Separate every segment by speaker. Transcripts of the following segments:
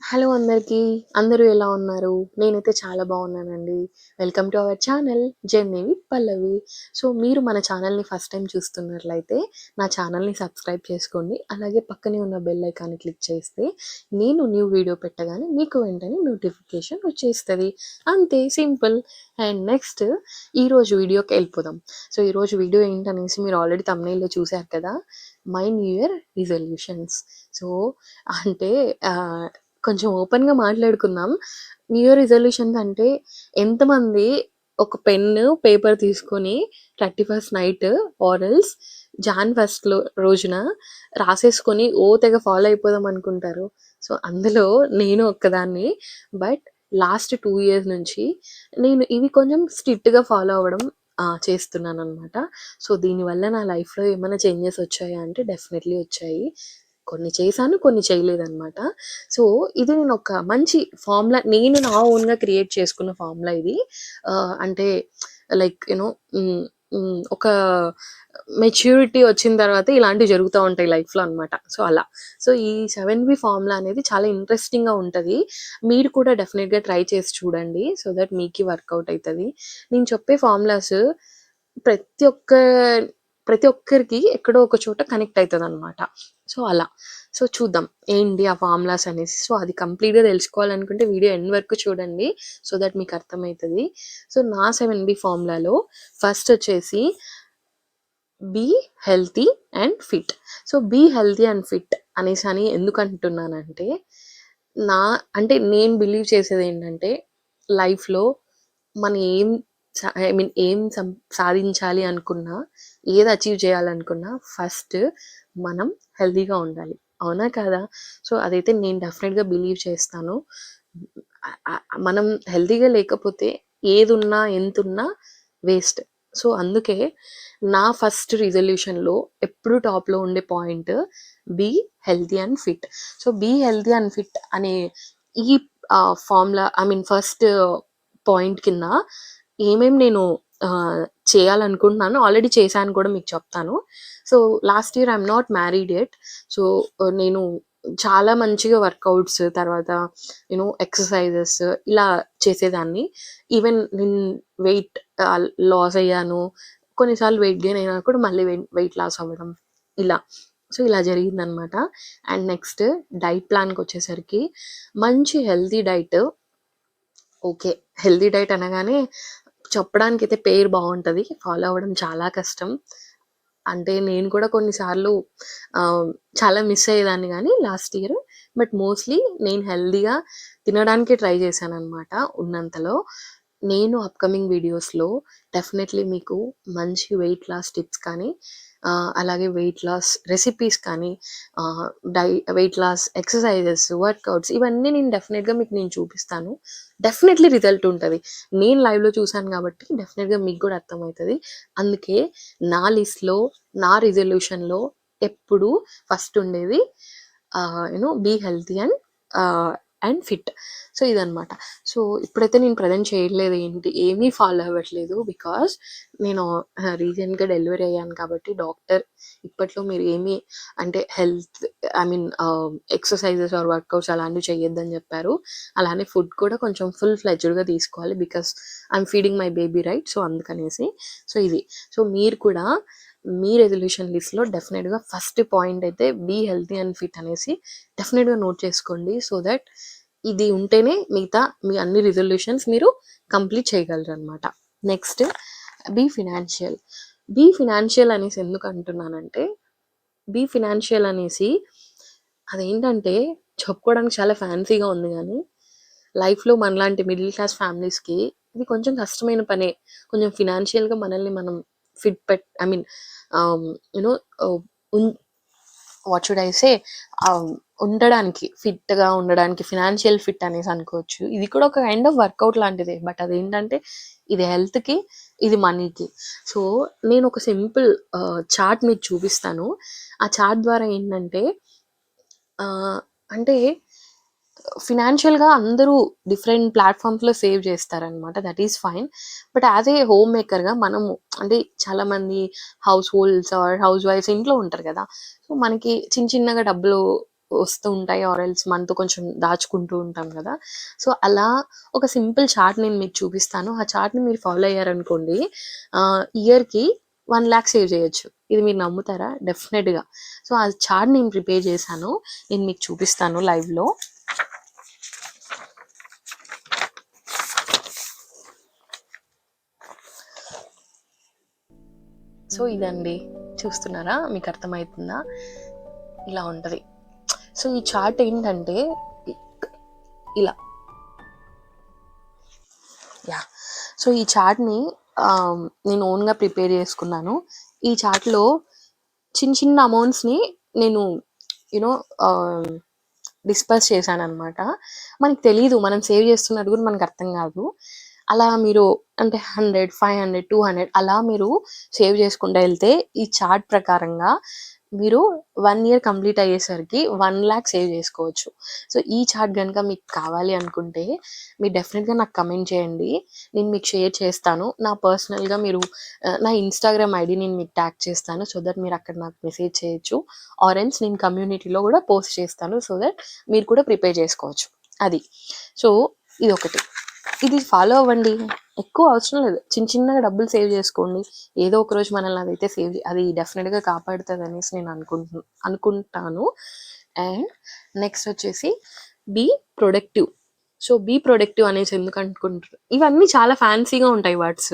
Speaker 1: Hello అందరికీ. అందరూ ఎలా ఉన్నారు? నేనైతే చాలా బాగున్నానండి. Welcome to our channel journey with Pallavi. So, మీరు మన ఛానల్‌ని ఫస్ట్ టైమ్ చూస్తున్నట్లయితే నా ఛానల్‌ని సబ్స్క్రైబ్ చేసుకోండి. అలాగే పక్కనే ఉన్న బెల్ ఐకాన్‌ని క్లిక్ చేస్తే నేను న్యూ వీడియో పెట్టగానే మీకు వెంటనే నోటిఫికేషన్ వచ్చేస్తది. అంతే సింపుల్. అండ్ నెక్స్ట్ ఈరోజు వీడియోకి వెళ్ళిపోదాం. సో, ఈరోజు వీడియో ఏంటనేసి మీరు ఆల్రెడీ థంబ్‌నెయిల్‌లో చూసారు కదా! My new year resolutions. So, అంటే ఆహ్ కొంచెం ఓపెన్‌గా మాట్లాడుకుందాం. న్యూ ఇయర్ రిజల్యూషన్స్ అంటే ఎంతమంది ఒక పెన్ను, పేపర్ తీసుకొని 31st night or else John 1 రోజున రాసేసుకొని తెగ ఫాలో అయిపోదాం అనుకుంటారు. సో, అందులో నేను ఒక్కదాన్ని. బట్ లాస్ట్ 2 ఇయర్స్ నుంచి నేను ఇవి కొంచెం స్ట్రిక్ట్‌గా ఫాలో అవ్వడం చేస్తున్నాననమాట. సో, దీనివల్ల నా లైఫ్‌లో ఏమైనా చేంజెస్ వచ్చాయా అంటే డెఫినెట్‌లీ వచ్చాయి. కొన్ని చేశాను, కొన్ని చేయలేదనమాట. సో, ఇది నేను ఒక మంచి ఫార్ములా నేను నా ఓన్‌గా క్రియేట్ చేసుకున్న ఫార్ములా ఇది. అంటే లైక్ హ్మ్, ఒక మెచ్యూరిటీ వచ్చిన తర్వాత ఇలాంటివి జరుగుతా ఉంటాయి లైఫ్‌లో అనమాట. సో, అలా. సో, ఈ 7 ఫార్ములా అనేది చాలా ఇంట్రెస్టింగ్‌గా ఉంటది. మీరు కూడా డెఫినిట్‌గా ట్రై చేసి చూడండి. సో దట్ మీకి వర్కౌట్ అయితది. నేను చెప్పే ఫార్ములాస్ ప్రతి ఒక్క ప్రతి ఒక్కరికి ఎక్కడో ఒక చోట కనెక్ట్ అయితదనమాట. సో, అలా. సో, చూద్దాం ఏంటి ఆ ఫార్ములాస్ అనేసి. సో, అది కంప్లీట్‌గా తెలుసుకోవాలనుకుంటే వీడియో ఎండ్ వరకు చూడండి. సో దట్ మీకు అర్థమైతది. సో, నా 7 ఫార్ములాలో ఫస్ట్ వచ్చేసి be healthy and fit. So, be healthy and fit అనేసని ఎందుకంటున్నానంటే, నా అంటే నేను బిలీవ్ చేసేదేంటంటే, లైఫ్‌లో మనం ఏం ఐ మీన్ ఏం సాధించాలి అనుకున్నా, ఏది అచీవ్ చేయాలనుకున్నా ఫస్ట్ మనం హెల్తీగా ఉండాలి. అవునా? కాదా? సో, అదైతే నేను డెఫినిట్‌గా బిలీవ్ చేస్తాను. మనం హెల్తీగా లేకపోతే ఏదున్నా, ఎంతున్నా వేస్ట్. సో, అందుకే నా ఫస్ట్ రిజల్యూషన్‌లో ఎప్పుడు టాప్‌లో ఉండే point be healthy and fit. So, be healthy and fit అనే ఈ formula I mean first point కింద ఏమేమి నేను చేయాలనుకుంటున్నానో ఆల్రెడీ చేశాను కూడా మీకు చెప్తాను. So, last year I'm not married yet. So, నేను చాలా మంచిగా వర్కౌట్స్ తర్వాత ఎక్సర్‌సైజెస్ ఇలా చేసేదాన్ని. ఈవెన్ నేను వెయిట్ లాస్ అయ్యాను. కొన్నిసార్లు వెయిట్ గెయిన్ అయినా కూడా మళ్ళీ వెయిట్ లాస్ అవ్వడం ఇలా. సో, ఇలా జరిగిందనమాట. అండ్ నెక్స్ట్ డైట్ ప్లాన్‌కొచ్చేసరికి మంచి healthy diet. Okay. Healthy diet అనగానే చెప్పడానికైతే పేరు బావుంటది. ఫాలో అవ్వడం చాలా కష్టం. అంటే నేను కూడా కొన్ని సార్లు చాలా మిస్ అయ్యేదాన్ని గానీ లాస్ట్ ఇయర్. బట్ మోస్ట్‌లీ నేను హెల్తీగా తినడానికి ట్రై చేశాననమాట ఉన్నంతలో. నేను అప్‌కమింగ్ వీడియోస్‌లో డెఫినెట్‌లీ మీకు మంచి వెయిట్ లాస్ టిప్స్ కానీ, అలాగే వెయిట్ లాస్ రెసిపీస్ కానీ, ah, diet weight loss exercises, workouts ఇవన్నీ నేను డెఫినెట్‌గా మీకు నేను చూపిస్తాను. డెఫినెట్‌లీ రిజల్ట్ ఉంటది. నేను లైవ్‌లో చూసాను కాబట్టి డెఫినెట్‌గా మీకు కూడా అర్థమైతది. అందుకే నా లిస్ట్‌లో, నా రిజల్యూషన్‌లో ఎప్పుడు ఫస్ట్ ఉండేది be healthy and fit. So, ఇదనమాట. సో, ఇప్పుడైతే నేను ప్రెజెంట్ చేయట్లేదు ఏమీ ఫాలో అవ్వట్లేదు. బికాజ్ నేను రీసెంట్‌గా డెలివరీ అయ్యాను కాబట్టి డాక్టర్ ఇప్పట్లో మీరు ఏమీ అంటే health I mean exercises or workouts అలాంటివి చేయొద్దని చెప్పారు. అలానే ఫుడ్ కూడా కొంచెం ఫుల్ ఫ్లెడ్జ్డ్‌గా తీసుకోవాలి. Because I'm feeding my baby right. So, అందుకనేసి. సో, ఇది. సో, మీరు కూడా మీ రెజల్యూషన్ లిస్ట్‌లో డెఫినిట్‌గా ఫస్ట్ పాయింట్ అయితే బీ హెల్తీ అండ్ ఫిట్ అనేసి డెఫినిట్‌గా నోట్ చేసుకోండి. సో దట్ ఇది ఉంటేనే మిగతా మీ అన్ని రిజల్యూషన్స్ మీరు కంప్లీట్ చేయగలరనమాట. Next be financial. Be financial అనేసి ఎందుకు అంటున్నానంటే, బీ ఫినాన్షియల్ అనేసి అదేంటంటే చెప్పుకోవడానికి చాలా ఫ్యాన్సీగా ఉంది గానీ, లైఫ్‌లో మనలాంటి మిడిల్ క్లాస్ ఫ్యామిలీస్‌కి ఇది కొంచెం కష్టమైన పనే. కొంచెం ఫినాన్షియల్‌గా మనల్ని మనం ఐ మీన్ ఆహ్, యూ నో ఆహ్, ఉన్ వాట్ షుడ్ ఐ సే ఉండడానికి ఫిట్‌గా ఉండడానికి ఫినాన్షియల్ ఫిట్ అనేసి అనుకోవచ్చు. ఇది కూడా ఒక కైండ్ ఆఫ్ వర్కౌట్ లాంటిదే. బట్ అదేంటంటే ఇది హెల్త్‌కి, ఇది మనీకి. సో, నేను ఒక సింపుల్ చార్ట్ మీకు చూపిస్తాను. ఆ చార్ట్ ద్వారా ఏంటంటే ఆహ్, అంటే ఫినాన్షియల్‌గా అందరూ డిఫరెంట్ ప్లాట్‌ఫార్మ్స్‌లో సేవ్ చేస్తారనమాట. That is fine. But as a home మేకర్‌గా మనము అంటే చాలామంది హౌస్ హోల్డ్స్ ఆర్ హౌస్ వైఫ్స్ ఇంట్లో ఉంటారు కదా! సో, మనకి చిన్న చిన్నగా డబ్బులు వస్తూ ఉంటాయి, ఆర్ ఎల్స్ మనతో కొంచెం దాచుకుంటూ ఉంటాం కదా. సో అలా ఒక సింపుల్ చార్ట్ నేను మీకు చూపిస్తాను. ఆ చార్ట్ని మీరు ఫాలో అయ్యారనుకోండి, ఇయర్కి 1 lakh సేవ్ చేయొచ్చు. ఇది మీరు నమ్ముతారా? డెఫినెట్గా. సో ఆ చార్ట్ నేను ప్రిపేర్ చేశాను, నేను మీకు చూపిస్తాను లైవ్లో. సో ఇదండి, చూస్తున్నారా? మీకు అర్థమవుతుందా? ఇలా ఉంటుంది. సో ఈ చార్ట్ ఏంటంటే ఇలా, యా. సో ఈ చార్ట్ని నేను ఓన్గా ప్రిపేర్ చేసుకున్నాను. ఈ చార్ట్లో చిన్న చిన్న అమౌంట్స్ని నేను యూనో డిస్పర్స్ చేశాను అనమాట. మనకి తెలీదు, మనం సేవ్ చేస్తున్నట్టు కూడా మనకు అర్థం కాదు. అలా మీరు అంటే 100, 500, 200 అలా మీరు సేవ్ చేసుకుంటూ వెళ్తే ఈ చార్ట్ ప్రకారంగా మీరు 1 year కంప్లీట్ అయ్యేసరికి 1 lakh సేవ్ చేసుకోవచ్చు. సో ఈ చార్ట్ కనుక మీకు కావాలి అనుకుంటే మీరు డెఫినెట్గా నాకు కమెంట్ చేయండి, నేను మీకు షేర్ చేస్తాను. నా పర్సనల్గా మీరు నా ఇన్స్టాగ్రామ్ ఐడి నేను మీకు ట్యాగ్ చేస్తాను, సో దట్ మీరు అక్కడ నాకు మెసేజ్ చేయొచ్చు. ఆర్ ఎల్స్ నేను కమ్యూనిటీలో కూడా పోస్ట్ చేస్తాను, సో దట్ మీరు కూడా ప్రిపేర్ చేసుకోవచ్చు. అది. సో ఇది ఒకటి, ఇది ఫాలో అవ్వండి. ఎక్కువ అవసరం లేదు, చిన్న చిన్నగా డబ్బులు సేవ్ చేసుకోండి. ఏదో ఒక రోజు మనల్ని అదైతే అది డెఫినెట్గా కాపాడుతుంది అనేసి నేను అనుకుంటాను. అండ్ నెక్స్ట్ వచ్చేసి be productive. So be productive అనేసి ఎందుకు అనుకుంటారు? ఇవన్నీ చాలా ఫ్యాన్సీగా ఉంటాయి వర్డ్స్,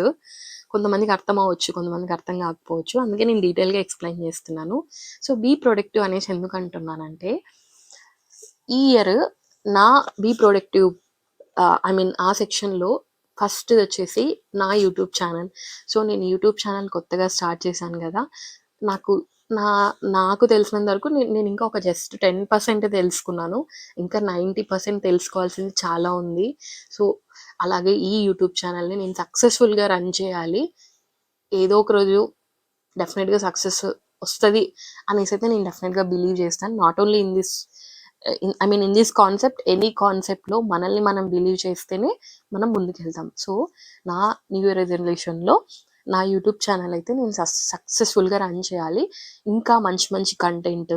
Speaker 1: కొంతమందికి అర్థం అవ్వచ్చు, కొంతమందికి అర్థం కాకపోవచ్చు, అందుకే నేను డీటెయిల్గా ఎక్స్ప్లెయిన్ చేస్తున్నాను. సో బీ ప్రొడక్టివ్ అనేసి ఎందుకు అంటున్నానంటే, ఈ ఇయర్ నా బీ ప్రొడక్టివ్ ఆ సెక్షన్లో ఫస్ట్ వచ్చేసి నా యూట్యూబ్ ఛానల్. సో నేను యూట్యూబ్ ఛానల్ కొత్తగా స్టార్ట్ చేశాను కదా, నాకు నాకు తెలిసినంత వరకు నేను ఇంకా ఒక జస్ట్ 10% తెలుసుకున్నాను, ఇంకా 90% తెలుసుకోవాల్సింది చాలా ఉంది. సో అలాగే ఈ యూట్యూబ్ ఛానల్ని నేను సక్సెస్ఫుల్గా రన్ చేయాలి, ఏదో ఒక రోజు డెఫినెట్గా సక్సెస్ వస్తుంది అనేసి అయితే నేను డెఫినెట్గా బిలీవ్ చేస్తాను. Not only in this in this concept, any కాన్సెప్ట్లో మనల్ని మనం బిలీవ్ చేస్తేనే మనం ముందుకు వెళ్తాం. సో నా న్యూ ఇయర్ రెజల్యూషన్లో నా యూట్యూబ్ ఛానల్ అయితే నేను సక్సెస్ఫుల్గా రన్ చేయాలి, ఇంకా మంచి మంచి కంటెంట్,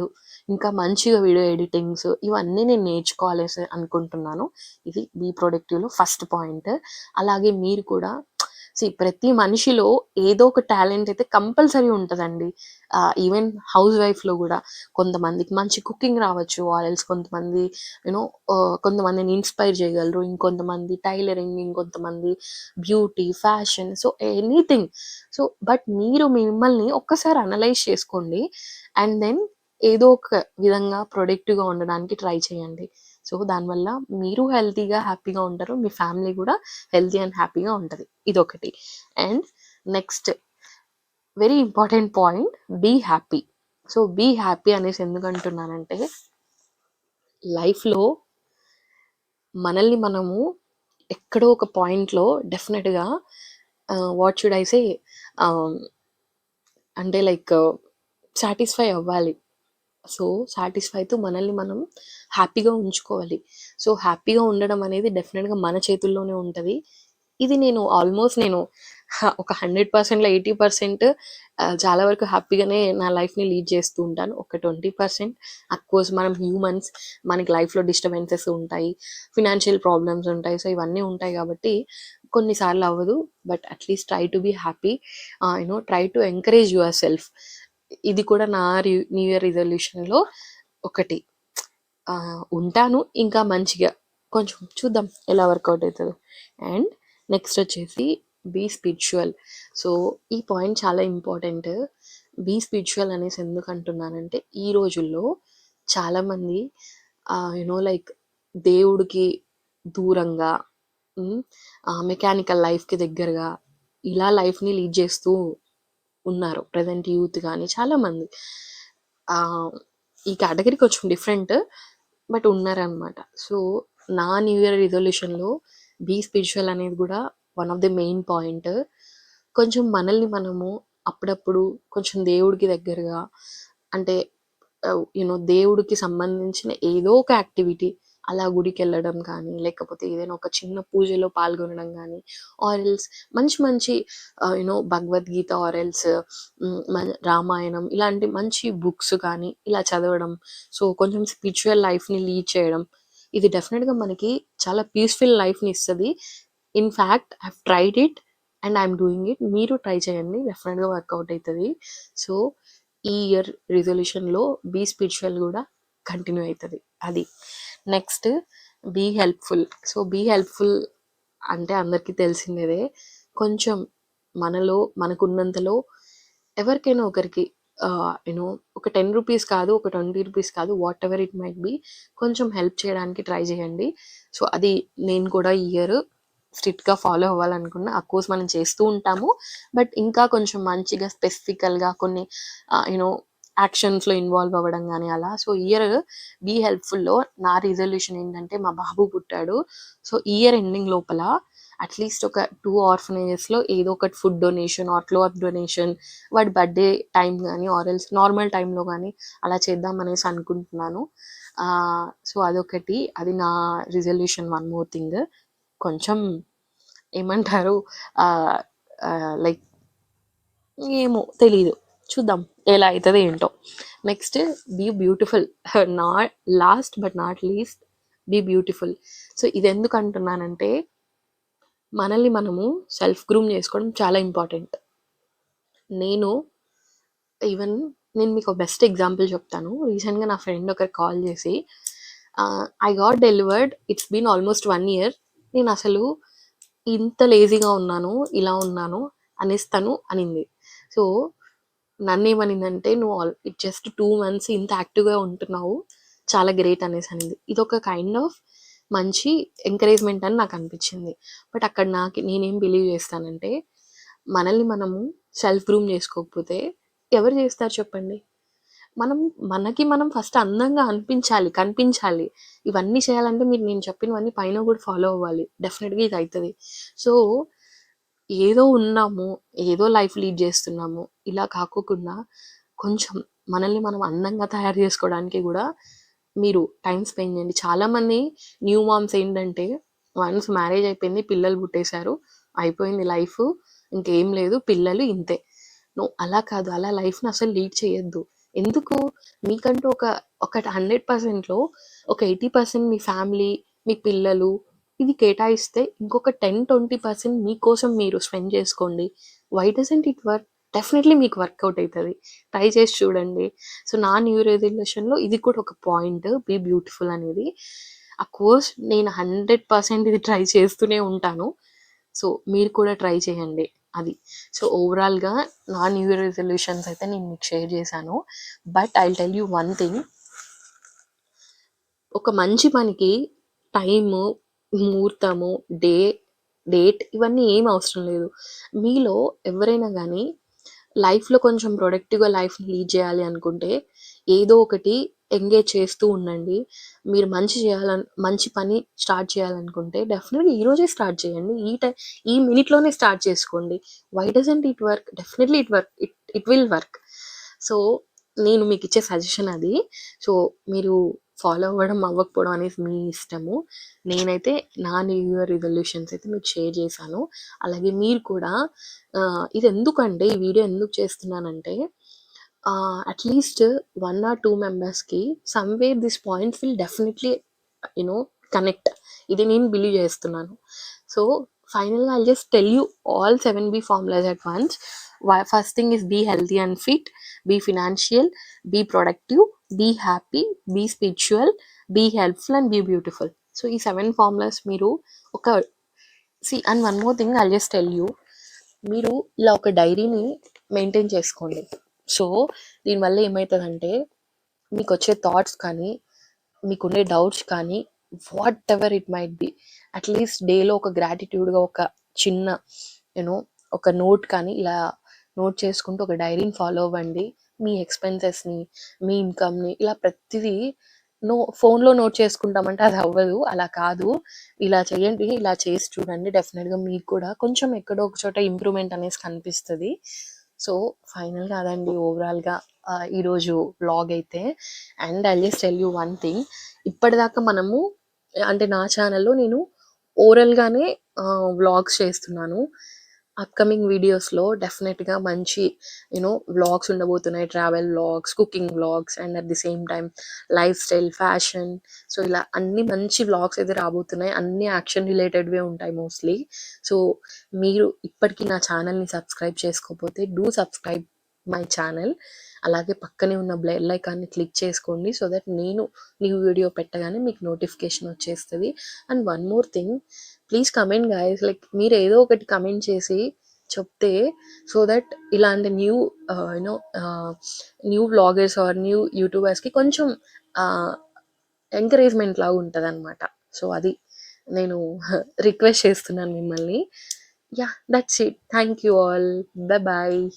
Speaker 1: ఇంకా మంచిగా వీడియో ఎడిటింగ్స్ ఇవన్నీ నేను నేర్చుకోవాలి అనుకుంటున్నాను. ఇది బీ ప్రొడక్టివ్లో ఫస్ట్ పాయింట్. అలాగే మీరు కూడా ప్రతి మనిషిలో ఏదో ఒక టాలెంట్ అయితే కంపల్సరీ ఉంటుందండి. ఈవెన్ హౌస్ వైఫ్లో కూడా కొంతమందికి మంచి కుకింగ్ రావచ్చు, ఆల్స్ కొంతమంది యూనో కొంతమందిని ఇన్స్పైర్ చేయగలరు, ఇంకొంతమంది టైలరింగ్, ఇంకొంతమంది beauty, fashion, so anything. So but మీరు మిమ్మల్ని ఒక్కసారి అనలైజ్ చేసుకోండి, అండ్ దెన్ ఏదో ఒక విధంగా ప్రొడక్టివ్గా ఉండడానికి ట్రై చేయండి. సో దానివల్ల మీరు హెల్తీగా హ్యాపీగా ఉంటారు, మీ ఫ్యామిలీ కూడా హెల్తీ అండ్ హ్యాపీగా ఉంటుంది. ఇదొకటి. And next very important point, be happy. So be happy అనేసి ఎందుకు అంటున్నానంటే, లైఫ్లో మనల్ని మనము ఎక్కడో ఒక పాయింట్లో డెఫినెట్గా వాట్ షుడ్ ఐ సే అంటే లైక్ సాటిస్ఫై అవ్వాలి. సో సాటిస్ఫైతో మనల్ని మనం హ్యాపీగా ఉంచుకోవాలి. సో హ్యాపీగా ఉండడం అనేది డెఫినెట్గా మన చేతుల్లోనే ఉంటుంది. ఇది నేను ఆల్మోస్ట్ ఒక 100%లో 80% చాలా వరకు హ్యాపీగానే నా లైఫ్ని లీడ్ చేస్తూ ఉంటాను. ఒక 20% అఫ్కోర్స్ మనం హ్యూమన్స్, మనకి లైఫ్లో డిస్టర్బెన్సెస్ ఉంటాయి, ఫినాన్షియల్ ప్రాబ్లమ్స్ ఉంటాయి, సో ఇవన్నీ ఉంటాయి కాబట్టి కొన్నిసార్లు అవ్వదు. But at least try to be happy, try to encourage yourself. ఇది కూడా నా న్యూ ఇయర్ రిజల్యూషన్లో ఒకటి. ఉంటాను ఇంకా మంచిగా, కొంచెం చూద్దాం ఎలా వర్కౌట్ అవుతుందో. అండ్ నెక్స్ట్ వచ్చేసి బీ స్పిరిచువల్. సో ఈ పాయింట్ చాలా ఇంపార్టెంట్. బీ స్పిరిచువల్ అనేసి ఎందుకు అంటున్నానంటే, ఈ రోజుల్లో చాలామంది లైక్ దేవుడికి దూరంగా, మెకానికల్ లైఫ్కి దగ్గరగా ఇలా లైఫ్ని లీడ్ చేస్తూ ఉన్నారు ప్రజెంట్ యూత్ కానీ చాలామంది. ఈ కేటగిరీ కొంచెం డిఫరెంట్, బట్ ఉన్నారనమాట. సో నా న్యూ ఇయర్ రిజల్యూషన్లో బీ స్పిరిచువల్ అనేది కూడా one of the main point. కొంచెం మనల్ని మనము అప్పుడప్పుడు కొంచెం దేవుడికి దగ్గరగా, అంటే దేవుడికి సంబంధించిన ఏదో ఒక యాక్టివిటీ, అలా గుడికెళ్ళడం కానీ, లేకపోతే ఏదైనా ఒక చిన్న పూజలో పాల్గొనడం గానీ, ఆర్ ఎల్స్ మంచి మంచి భగవద్గీత ఆర్ ఎల్స్ రామాయణం ఇలాంటి మంచి బుక్స్ కానీ ఇలా చదవడం. సో, కొంచెం స్పిరిచ్యువల్ లైఫ్‌ని లీడ్ చేయడం. ఇది డెఫినిట్‌గా మనకి చాలా పీస్‌ఫుల్ లైఫ్‌ని ఇస్తది. In fact I have tried it and I am doing it. మీరు ట్రై చేయండి. డెఫినిట్‌గా వర్కౌట్ అయితది. సో, ఈ ఇయర్ రిజల్యూషన్‌లో బీ స్పిరిచ్యువల్ గూడా కంటిన్యూ అయితది. అది. Next be helpful. So, be helpful అంటే అందరికీ తెలిసిందేదే. కొంచెం మనకున్నంతలో ఎవరికైనా ఒకరికి ఒక రూ. 10 కాదు, ఒక రూ. 20 కాదు, వాటెవర్ ఇట్ మైట్ బి కొంచెం హెల్ప్ చేయడానికి ట్రై చేయండి. సో, అది నేను కూడా ఈ ఇయర్ స్ట్రిక్ట్‌గా ఫాలో అవ్వాలనుకున్నా. అఫ్‌కోర్స్ మనం చేస్తూ ఉంటాము. బట్ ఇంకా కొంచెం మంచిగా స్పెసిఫికల్‌గా కొన్ని యాక్షన్స్‌లో ఇన్వాల్వ్ అవ్వడం గానీ అలా. సో, ఇయర్ బీ హెల్ప్‌ఫుల్‌లో నా రిజల్యూషన్ ఏంటంటే మా బాబు పుట్టాడు. సో, ఇయర్ ఎండింగ్ లోపల అట్‌లీస్ట్ ఒక 2 ఆర్ఫనేజెస్‌లో ఏదో ఒకటి food donation or cloth donation, వాడి బర్త్‌డే టైమ్ గానీ ఆర్ ఎల్స్ నార్మల్ టైమ్‌లో గానీ అలా చేద్దామనేసి అనుకుంటున్నాను. సో, అదొకటి. అది నా రిజల్యూషన్. One more thing. కొంచెం ఏమంటారు లైక్ ఏమో తెలీదు. చూద్దాం ఎలా అయితదో ఏంటో. Next be beautiful. Not last but not least be beautiful. So, ఇదెందుకు అంటున్నానంటే మనల్ని మనము సెల్ఫ్ గ్రూమ్ చేసుకోవడం చాలా ఇంపార్టెంట్. నేను మీకు బెస్ట్ ఎగ్జాంపుల్ చెప్తాను. రీసెంట్‌గా నా ఫ్రెండ్ ఒకరు కాల్ చేసి I got delivered. It's been almost 1 year. నేను అసలు ఇంత లేజీగా ఉన్నాను, ఇలా ఉన్నాను అనేసి తను అనింది. సో, నన్నేమనిందంటే ఇట్ జస్ట్ 2 మంత్స్ ఇంత యాక్టివ్‌గా ఉంటున్నావు. చాలా గ్రేట్ అనేసి అనింది. ఇదొక కైండ్ ఆఫ్ మంచి ఎంకరేజ్‌మెంట్ అని నాకు అనిపించింది. బట్ అక్కడ నేనేం బిలీవ్ చేస్తానంటే మనల్ని మనము సెల్ఫ్ గ్రూమ్ చేసుకోకపోతే ఎవరు చేస్తారు చెప్పండి? మనకి మనం ఫస్ట్ అందంగా కనిపించాలి. ఇవన్నీ చేయాలంటే నేను చెప్పినవన్నీ పైన కూడా ఫాలో అవ్వాలి. డెఫినిట్‌గా ఇది అయితది. సో, ఏదో ఉన్నాము, ఏదో లైఫ్ లీడ్ చేస్తున్నాము. ఇలా కాకోకుండా కొంచెం మనల్ని మనం అందంగా తయారు చేసుకోవడానికి కూడా మీరు టైమ్ స్పెండ్ చేయండి. చాలామంది న్యూ మామ్స్ ఏంటంటే వన్స్ మ్యారేజ్ అయిపోయింది, పిల్లలు పుట్టేశారు, అయిపోయింది లైఫ్, ఇంకేం లేదు, పిల్లలు ఇంతే. అలా కాదు. అలా లైఫ్‌ని అసలు లీడ్ చేయొద్దు. ఎందుకు? మీకంటూ ఒక 100%లో ఒక 80% మీ ఫ్యామిలీ, మీ పిల్లలు ఇది కేటాయిస్తే ఇంకొక 10-20% మీకోసం మీరు స్పెండ్ చేసుకోండి. Why doesn't it work? Definitely మీకు వర్కౌట్ అయితది. ట్రై చేసి చూడండి. సో, నా న్యూ రెజల్యూషన్‌లో ఇది కూడా ఒక పాయింట్ బీ బ్యూటిఫుల్ అనేది. అఫ్‌కోర్స్ నేను 100% ఇది ట్రై చేస్తూనే ఉంటాను. సో, మీరు కూడా ట్రై చేయండి. అది. సో, ఓవరాల్‌గా నా న్యూ ఇయర్ రెజల్యూషన్స్ అయితే నేను మీకు షేర్ చేశాను. But I will tell you one thing. ఒక మంచి పనికి టైము, ముహూర్తము, డేట్ ఇవన్నీ ఏం అవసరం లేదు. మీలో ఎవరైనా గానీ లైఫ్‌లో కొంచెం ప్రొడక్టివ్‌గా లైఫ్‌ని లీడ్ చేయాలి అనుకుంటే ఏదో ఒకటి ఎంగేజ్ చేస్తూ ఉండండి. మీరు మంచి పని స్టార్ట్ చేయాలనుకుంటే డెఫినెట్‌గా ఈరోజే స్టార్ట్ చేయండి. ఈ మినిట్‌లోనే స్టార్ట్ చేసుకోండి. Why doesn't it work? Definitely it will work. So, నేను మీకిచ్చే సజెషన్ అది. సో, మీరు ఫాలో అవ్వడం, అవ్వకపోవడం అనేది మీ ఇష్టము. నేనైతే నా న్యూ ఇయర్ రిజల్యూషన్స్ అయితే మీకు షేర్ చేశాను. అలాగే మీరు కూడా ఇదెందుకంటే ఈ వీడియో ఎందుకు చేస్తున్నానంటే అట్‌లీస్ట్ 1 ఆర్ 2 మెంబర్స్‌కి somewhere this points will definitely you know connect. ఇది నేను బిలీవ్ చేస్తున్నాను. సో, ఫైనల్‌గా I'll just tell you all 7 be formulas at once. First thing is be healthy and fit, be financial, be productive, be happy, be spiritual, be helpful and be beautiful. So, ఈ 7 formulas మీరు ఒక and one more thing I'll just tell you. మీరు ఇలా ఒక డైరీని maintain చేసుకోండి. So, దీనివల్ల ఏమైతదంటే మీకొచ్చే thoughts కానీ, మీకుండే డౌట్స్ కానీ, whatever it might be, at least డేలో ఒక గ్రాటిట్యూడ్‌గా ఒక చిన్న యూనో ఒక నోట్ కానీ ఇలా నోట్ చేసుకుంటూ ఒక డైరీని ఫాలో అవ్వండి. మీ ఎక్స్‌పెన్సెస్‌ని, మీ ఇన్‌కమ్‌ని ఇలా ప్రతిదీ ఫోన్‌లో నోట్ చేసుకుంటామంటే అది అవ్వదు. అలా కాదు. ఇలా చేయండి. ఇలా చేసి చూడండి. డెఫినిట్‌గా మీకు కూడా కొంచెం ఎక్కడో ఒక చోట ఇంప్రూవ్‌మెంట్ అనేసి కనిపిస్తది. సో, ఫైనల్‌గా అదండి ఓవరాల్‌గా ఈరోజు వ్లాగ్ అయితే. And I'll just tell you one thing. ఇప్పటిదాకా మనము అంటే నా ఛానల్‌లో నేను ఓరల్‌గానే వ్లాగ్స్ చేస్తున్నాను. అప్‌కమింగ్ వీడియోస్‌లో డెఫినెట్‌గా మంచి వ్లాగ్స్ ఉండబోతున్నాయి. Travel vlogs, cooking vlogs and at the same time life style, fashion. So, ఇలా అన్ని మంచి వ్లాగ్స్ అయితే రాబోతున్నాయి. అన్నీ యాక్షన్ రిలేటెడ్‌వే ఉంటాయి మోస్ట్‌లీ. సో, మీరు ఇప్పటికి నా ఛానల్‌ని సబ్స్క్రైబ్ చేసుకోకపోతే డూ సబ్స్క్రైబ్ మై ఛానల్. అలాగే పక్కనే ఉన్న బెల్ ఐకాన్‌ని క్లిక్ చేసుకోండి. సో దట్ నేను న్యూ వీడియో పెట్టగానే మీకు నోటిఫికేషన్ వచ్చేస్తది. And one more thing, please comment guys. Like మీరు ఏదో ఒకటి కమెంట్ చేసి చెప్తే సో దట్ ఇలాంటి న్యూ వ్లాగర్స్ ఆర్ న్యూ యూట్యూబర్స్‌కి కొంచెం ఎంకరేజ్‌మెంట్ లాగా ఉంటదనమాట. సో, అది నేను రిక్వెస్ట్ చేస్తున్నాను మిమ్మల్ని. Yeah! That's it. Thank you all. Bye.